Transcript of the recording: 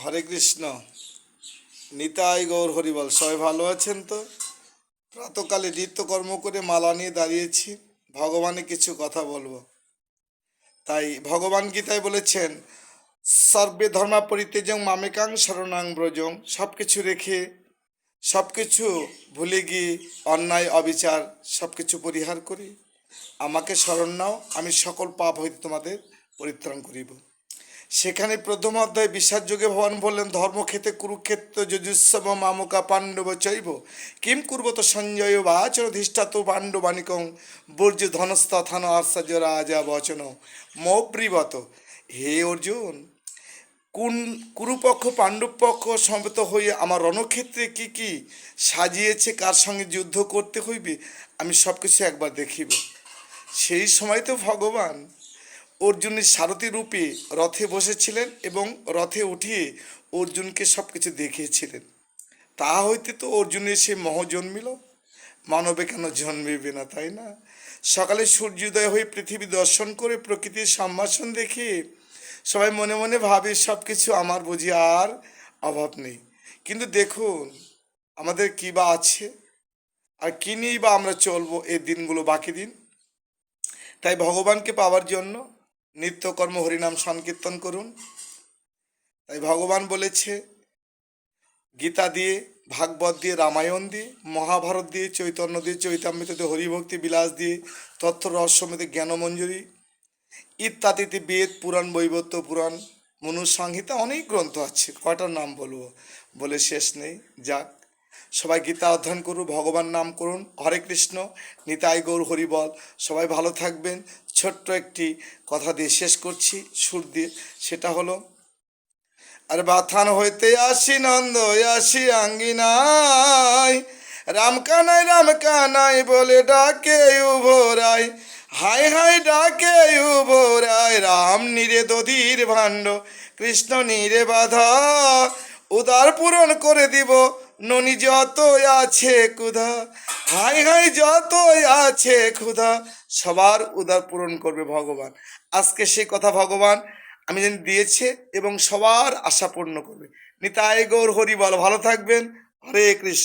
হরে কৃষ্ণ। নিতাই গৌর হরিবল। সবাই ভালো আছেন তো? প্রাতকালে নিত্যকর্ম করে মালা নিয়ে দাঁড়িয়েছি, ভগবানের কিছু কথা বলবো। তাই ভগবান গীতায় বলেছেন, সর্বে ধর্মা পরিত্যজং মামেকাং শরণাং ব্রজং। সব কিছু রেখে, সব কিছু ভুলে গিয়ে অন্যায় অবিচার সব কিছু পরিহার করি আমাকে শরণ নাও, আমি সকল পাপ হইতে তোমাদের পরিত্রাণ করিব। সেখানে প্রথম অধ্যায়ে বিশ্বাসযোগে ভগবান বললেন, ধর্মক্ষেত্রে কুরুক্ষেত্র যজুস্সব মামকা পাণ্ডব চৈব কিম কুর্বত সঞ্জয় বাচরধিষ্ঠাত পাণ্ডবানিকং বর্জ্য ধনস্তথান আশ্চর্য রাজা বচন মৌব্রীবত। হে অর্জুন, কোন কুরুপক্ষ পাণ্ডব পক্ষ সমবেত হয়ে আমার রণক্ষেত্রে কি কি সাজিয়েছে, কার সঙ্গে যুদ্ধ করতে হইবে, আমি সব কিছু একবার দেখিব। সেই সময় তো ভগবান অর্জুনের সারথি রূপে রথে বসেছিলেন এবং রথে উঠিয়ে অর্জুনকে সব কিছু দেখিয়েছিলেন। তা হইতে তো অর্জুনের সে মোহ জন্মিল, মানবে কেন জন্মিবে না, তাই না? সকালে সূর্যোদয় হয়ে পৃথিবী দর্শন করে প্রকৃতির সম্ভাষণ দেখে সবাই মনে মনে ভাবে সব কিছু আমার বুঝি আর অভাব নেই। কিন্তু দেখুন, আমাদের কী বা আছে, আর কী নিয়েই বা আমরা চলবো এই দিনগুলো, বাকি দিন। তাই ভগবানকে পাওয়ার জন্য নিত্যকর্ম হরিনাম সংকীর্তন করুন। তাই ভগবান বলেছে, গীতা দিয়ে, ভাগবত দিয়ে, রামায়ণ দিয়ে, মহাভারত দিয়ে, চৈতন্য দিয়ে, চৈতামৃত দিয়ে, হরিভক্তি বিলাস দিয়ে, তথ্য রহস্যমৃত জ্ঞানমঞ্জুরি ইত্যাদিতে বেদ পুরাণ, বৈবত্য পুরাণ, মনুসংহিতা, অনেক গ্রন্থ আছে। কয়টার নাম বলবো, বলে শেষ নেই। যাক, সবাই গীতা অধ্যয়ন করুন, ভগবান নাম করুন। হরে কৃষ্ণ, নিতাই গৌর হরিবল। সবাই ভালো থাকবেন। ছোট্ট একটি কথা দিয়ে শেষ করছি, সুর দিয়ে। সেটা হলো, আর বাথান হইতে আসি নন্দ আসি আঙ্গিনায়, রাম কানাই বলে ডাকে উভরাই, হাই হাই ডাকে উভরাই, রাম নিরে দধির ভাণ্ড, কৃষ্ণ নিরে বাধা, উদার পূরণ করে দিব ননি যত আছে ক্ষুধা, হাই হাই যত আছে ক্ষুধা, সবার উদার পূরণ করবে ভগবান। আজকে সেই কথা ভগবান আমি যেন দিয়েছে এবং সবার আশা পূর্ণ করবে। নিতাই গৌর হরি বল। ভালো থাকবেন। হরে কৃষ্ণ।